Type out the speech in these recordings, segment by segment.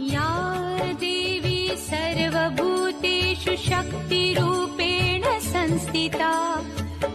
या देवी सर्वभूतेषु शक्तिरूपेण संस्थिता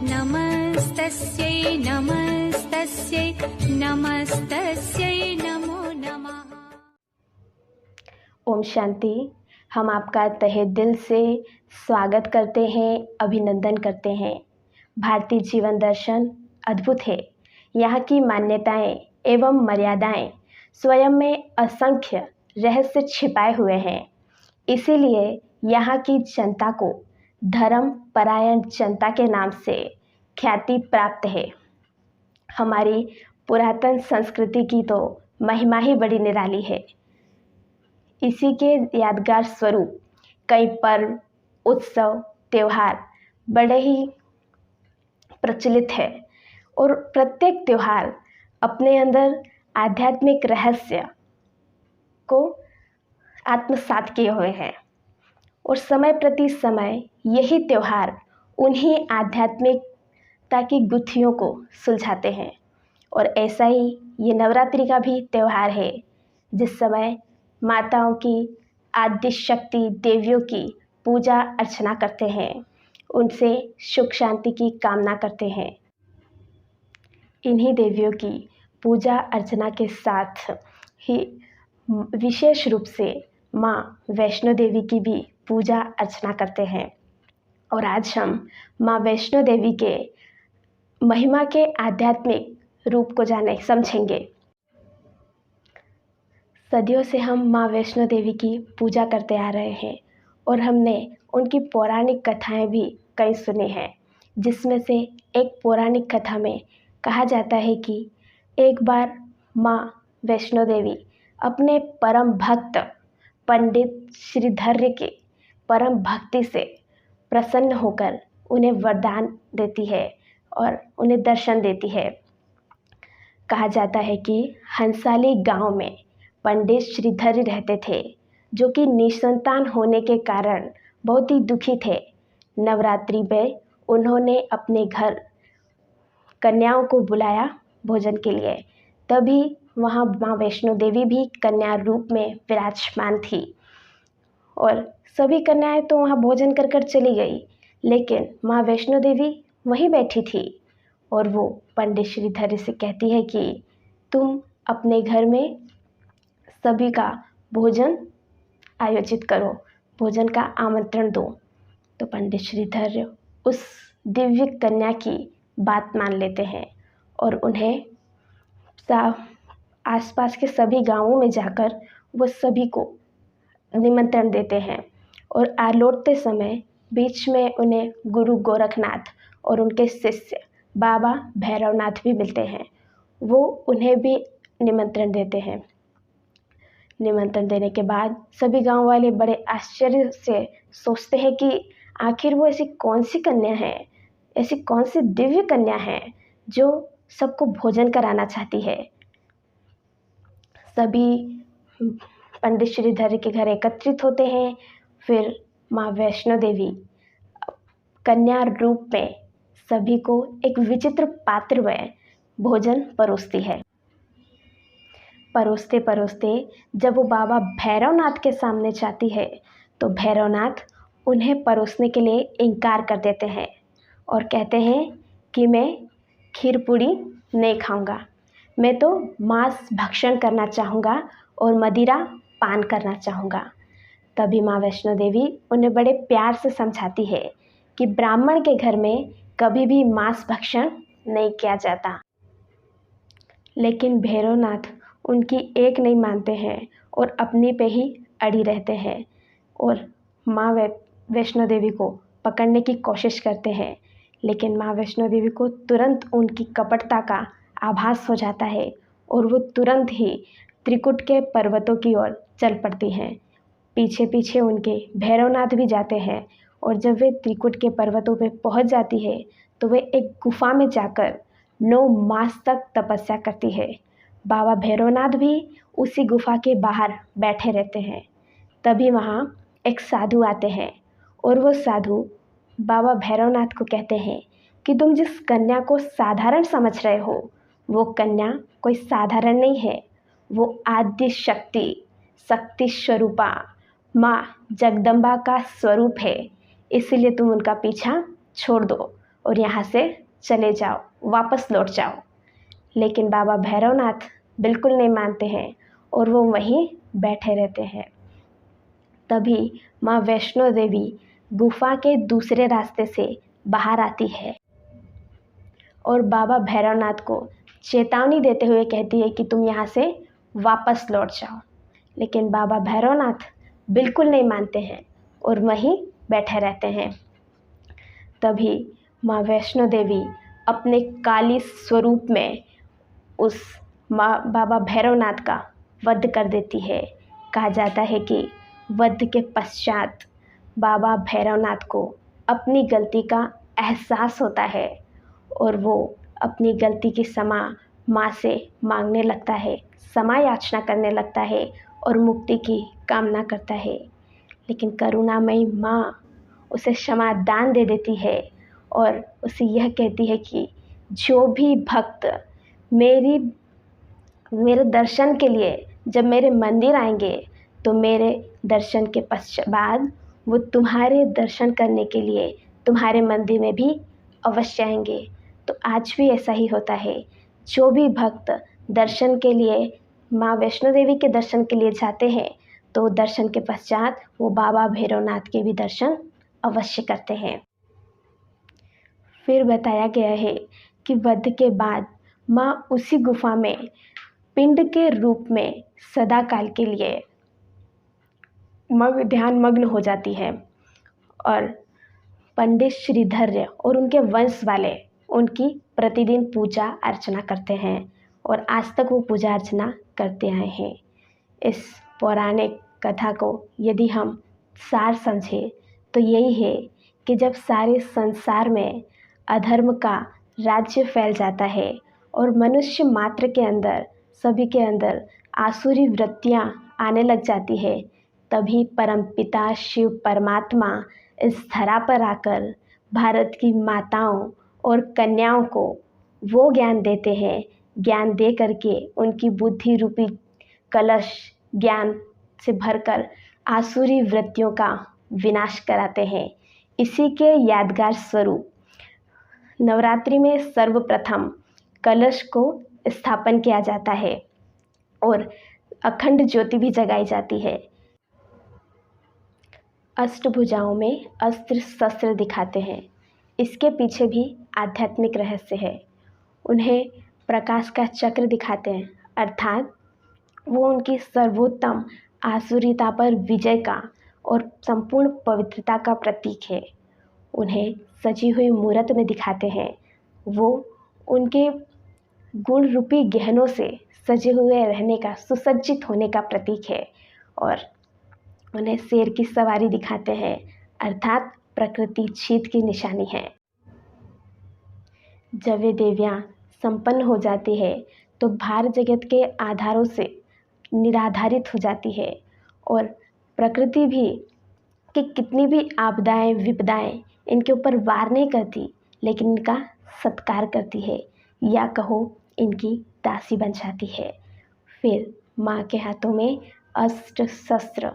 नमस्तस्यै नमस्तस्यै नमस्तस्यै नमो नमः। ओम शांति। हम आपका तहे दिल से स्वागत करते हैं, अभिनंदन करते हैं। भारतीय जीवन दर्शन अद्भुत है। यहाँ की मान्यताएं एवं मर्यादाएं स्वयं में असंख्य रहस्य छिपाए हुए हैं। इसीलिए यहाँ की जनता को धर्म परायण जनता के नाम से ख्याति प्राप्त है। हमारी पुरातन संस्कृति की तो महिमा ही बड़ी निराली है। इसी के यादगार स्वरूप कई पर्व, उत्सव, त्योहार बड़े ही प्रचलित है और प्रत्येक त्योहार अपने अंदर आध्यात्मिक रहस्य को आत्मसात किए हुए हैं और समय प्रति समय यही त्योहार उन्हीं आध्यात्मिकता की गुत्थियों को सुलझाते हैं। और ऐसा ही ये नवरात्रि का भी त्योहार है, जिस समय माताओं की, आदि शक्ति देवियों की पूजा अर्चना करते हैं, उनसे सुख शांति की कामना करते हैं। इन्हीं देवियों की पूजा अर्चना के साथ ही विशेष रूप से माँ वैष्णो देवी की भी पूजा अर्चना करते हैं। और आज हम माँ वैष्णो देवी के महिमा के आध्यात्मिक रूप को जाने समझेंगे। सदियों से हम माँ वैष्णो देवी की पूजा करते आ रहे हैं और हमने उनकी पौराणिक कथाएं भी कई सुनी हैं, जिसमें से एक पौराणिक कथा में कहा जाता है कि एक बार माँ वैष्णो देवी अपने परम भक्त पंडित श्रीधर्य के परम भक्ति से प्रसन्न होकर उन्हें वरदान देती है और उन्हें दर्शन देती है। कहा जाता है कि हंसाली गांव में पंडित श्रीधर्य रहते थे, जो कि निसंतान होने के कारण बहुत ही दुखी थे। नवरात्रि में उन्होंने अपने घर कन्याओं को बुलाया भोजन के लिए। तभी वहाँ माँ वैष्णो देवी भी कन्या रूप में विराजमान थी और सभी कन्याएं तो वहाँ भोजन कर कर चली गई, लेकिन माँ वैष्णो देवी वहीं बैठी थी और वो पंडित श्रीधर्य से कहती है कि तुम अपने घर में सभी का भोजन आयोजित करो, भोजन का आमंत्रण दो। तो पंडित श्रीधर्य उस दिव्य कन्या की बात मान लेते हैं और उन्हें आसपास के सभी गांवों में जाकर वो सभी को निमंत्रण देते हैं। और लौटते समय बीच में उन्हें गुरु गोरखनाथ और उनके शिष्य बाबा भैरवनाथ भी मिलते हैं। वो उन्हें भी निमंत्रण देते हैं। निमंत्रण देने के बाद सभी गांव वाले बड़े आश्चर्य से सोचते हैं कि आखिर वो ऐसी कौन सी कन्या है, ऐसी कौन सी दिव्य कन्या है जो सबको भोजन कराना चाहती है। सभी पंडित श्रीधर्य के घर एकत्रित होते हैं। फिर माँ वैष्णो देवी कन्या रूप में सभी को एक विचित्र पात्र में भोजन परोसती है। परोसते परोसते जब वो बाबा भैरवनाथ के सामने जाती है तो भैरवनाथ उन्हें परोसने के लिए इनकार कर देते हैं और कहते हैं कि मैं खीर पूड़ी नहीं खाऊंगा, मैं तो मांस भक्षण करना चाहूँगा और मदिरा पान करना चाहूँगा। तभी माँ वैष्णो देवी उन्हें बड़े प्यार से समझाती है कि ब्राह्मण के घर में कभी भी मांस भक्षण नहीं किया जाता। लेकिन भैरवनाथ उनकी एक नहीं मानते हैं और अपनी पे ही अड़ी रहते हैं और माँ वैष्णो देवी को पकड़ने की कोशिश करते हैं। लेकिन माँ वैष्णो देवी को तुरंत उनकी कपटता का आभास हो जाता है और वो तुरंत ही त्रिकुट के पर्वतों की ओर चल पड़ती हैं। पीछे पीछे उनके भैरवनाथ भी जाते हैं और जब वे त्रिकुट के पर्वतों पर पहुंच जाती है तो वे एक गुफा में जाकर 9 मास तक तपस्या करती है। बाबा भैरवनाथ भी उसी गुफा के बाहर बैठे रहते हैं। तभी वहाँ एक साधु आते हैं और वो साधु बाबा भैरवनाथ को कहते हैं कि तुम जिस कन्या को साधारण समझ रहे हो वो कन्या कोई साधारण नहीं है, वो आदि शक्ति, शक्ति स्वरूपा माँ जगदम्बा का स्वरूप है। इसीलिए तुम उनका पीछा छोड़ दो और यहाँ से चले जाओ, वापस लौट जाओ। लेकिन बाबा भैरवनाथ बिल्कुल नहीं मानते हैं और वो वहीं बैठे रहते हैं। तभी माँ वैष्णो देवी गुफा के दूसरे रास्ते से बाहर आती है और बाबा भैरवनाथ को चेतावनी देते हुए कहती है कि तुम यहाँ से वापस लौट जाओ। लेकिन बाबा भैरवनाथ बिल्कुल नहीं मानते हैं और वहीं बैठे रहते हैं। तभी माँ वैष्णो देवी अपने काली स्वरूप में उस बाबा भैरवनाथ का वध कर देती है। कहा जाता है कि वध के पश्चात बाबा भैरवनाथ को अपनी गलती का एहसास होता है और वो अपनी गलती की क्षमा माँ से मांगने लगता है, क्षमा याचना करने लगता है और मुक्ति की कामना करता है। लेकिन करुणामयी माँ उसे क्षमा दान दे देती है और उसे यह कहती है कि जो भी भक्त मेरे दर्शन के लिए जब मेरे मंदिर आएंगे तो मेरे दर्शन के पश्चात वो तुम्हारे दर्शन करने के लिए तुम्हारे मंदिर में भी अवश्य आएंगे। तो आज भी ऐसा ही होता है, जो भी भक्त दर्शन के लिए माँ वैष्णो देवी के दर्शन के लिए जाते हैं तो दर्शन के पश्चात वो बाबा भैरवनाथ के भी दर्शन अवश्य करते हैं। फिर बताया गया है कि वध के बाद माँ उसी गुफा में पिंड के रूप में सदा काल के लिए ध्यान मग्न हो जाती है और पंडित श्रीधर्य और उनके वंश वाले उनकी प्रतिदिन पूजा अर्चना करते हैं और आज तक वो पूजा अर्चना करते आए हैं। इस पौराणिक कथा को यदि हम सार समझें तो यही है कि जब सारे संसार में अधर्म का राज्य फैल जाता है और मनुष्य मात्र के अंदर, सभी के अंदर आसुरी वृत्तियाँ आने लग जाती है, तभी परमपिता शिव परमात्मा इस धरा पर आकर भारत की माताओं और कन्याओं को वो ज्ञान देते हैं। ज्ञान दे करके उनकी बुद्धि रूपी कलश ज्ञान से भरकर आसुरी वृत्तियों का विनाश कराते हैं। इसी के यादगार स्वरूप नवरात्रि में सर्वप्रथम कलश को स्थापन किया जाता है और अखंड ज्योति भी जगाई जाती है। अष्टभुजाओं में अस्त्र शस्त्र दिखाते हैं। इसके पीछे भी आध्यात्मिक रहस्य है। उन्हें प्रकाश का चक्र दिखाते हैं, अर्थात वो उनकी सर्वोत्तम आसुरीता पर विजय का और संपूर्ण पवित्रता का प्रतीक है। उन्हें सजी हुई मूर्त में दिखाते हैं, वो उनके गुण रूपी गहनों से सजे हुए रहने का, सुसज्जित होने का प्रतीक है। और उन्हें शेर की सवारी दिखाते हैं, अर्थात प्रकृति जीत की निशानी है। जब वे देवियाँ संपन्न हो जाती है तो भार जगत के आधारों से निराधारित हो जाती है और प्रकृति भी कि कितनी भी आपदाएं विपदाएं इनके ऊपर वार नहीं करती, लेकिन इनका सत्कार करती है, या कहो इनकी दासी बन जाती है। फिर माँ के हाथों में अस्त्र शस्त्र,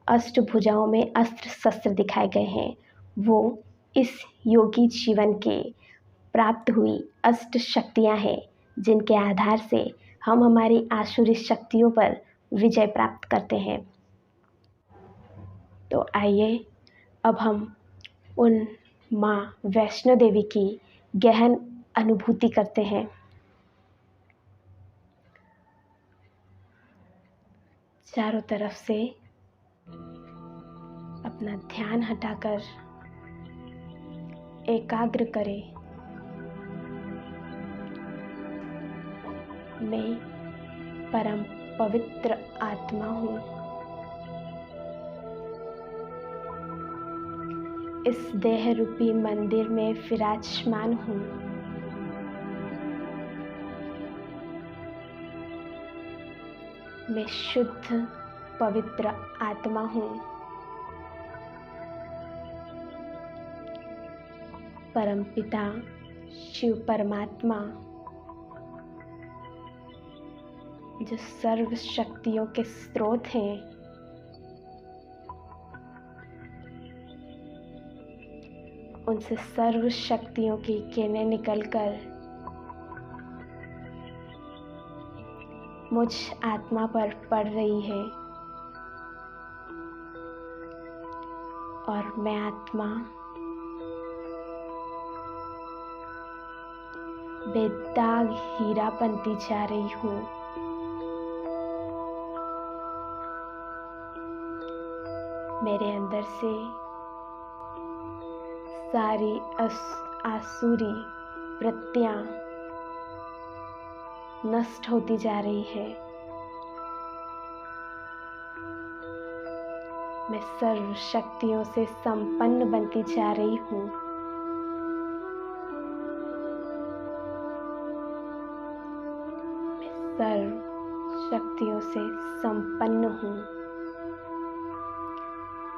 अष्टभुजाओं में अस्त्र शस्त्र दिखाए गए हैं। वो इस योगी जीवन के प्राप्त हुई अष्ट शक्तियाँ हैं, जिनके आधार से हम हमारी आसुरी शक्तियों पर विजय प्राप्त करते हैं। तो आइए अब हम उन माँ वैष्णो देवी की गहन अनुभूति करते हैं। चारों तरफ से अपना ध्यान हटाकर एकाग्र करें। मैं परम पवित्र आत्मा हूँ। इस देह रूपी मंदिर में विराजमान हूँ। मैं शुद्ध पवित्र आत्मा हूँ। परमपिता शिव परमात्मा जो सर्व शक्तियों के स्रोत हैं, उनसे सर्व शक्तियों की किरणें निकलकर मुझ आत्मा पर पड़ रही है और मैं आत्मा बेदाग हीरा बनती जा रही हूँ। मेरे अंदर से सारी आसुरी वृत्तियाँ नष्ट होती जा रही है। मैं सर्व शक्तियों से संपन्न बनती जा रही हूँ। मैं सर्व शक्तियों से संपन्न हूँ।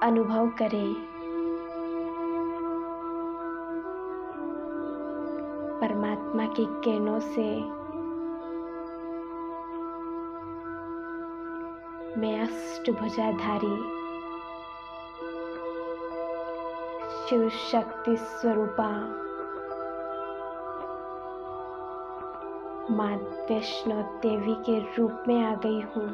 अनुभव करें, परमात्मा की किरणों से मैं अष्टभुजाधारी शिव शक्ति स्वरूपा माँ वैष्णो देवी के रूप में आ गई हूँ।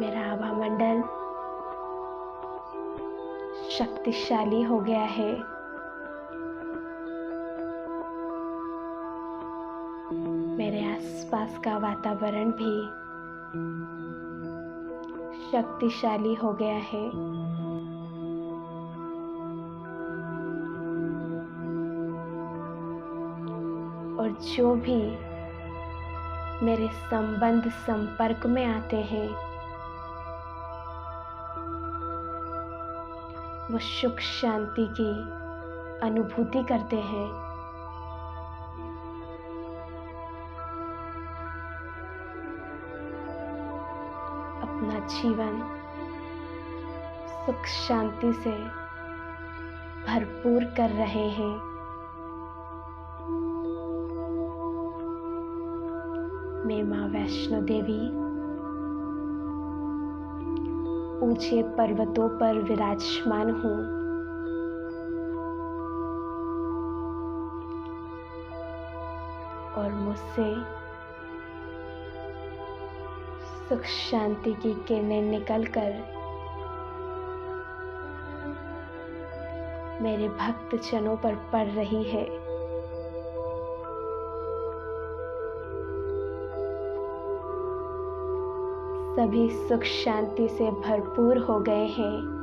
मेरा आभा मंडल शक्तिशाली हो गया है। मेरे आसपास का वातावरण भी शक्तिशाली हो गया है। और जो भी मेरे संबंध संपर्क में आते हैं, वो सुख शांति की अनुभूति करते हैं। अपना जीवन सुख शांति से भरपूर कर रहे हैं। मैं माँ वैष्णो देवी ऊंचे पर्वतों पर विराजमान हूँ। और मुझसे सुख शांति की किरणें निकलकर मेरे भक्त जनों पर पड़ रही है। सभी सुख शांति से भरपूर हो गए हैं।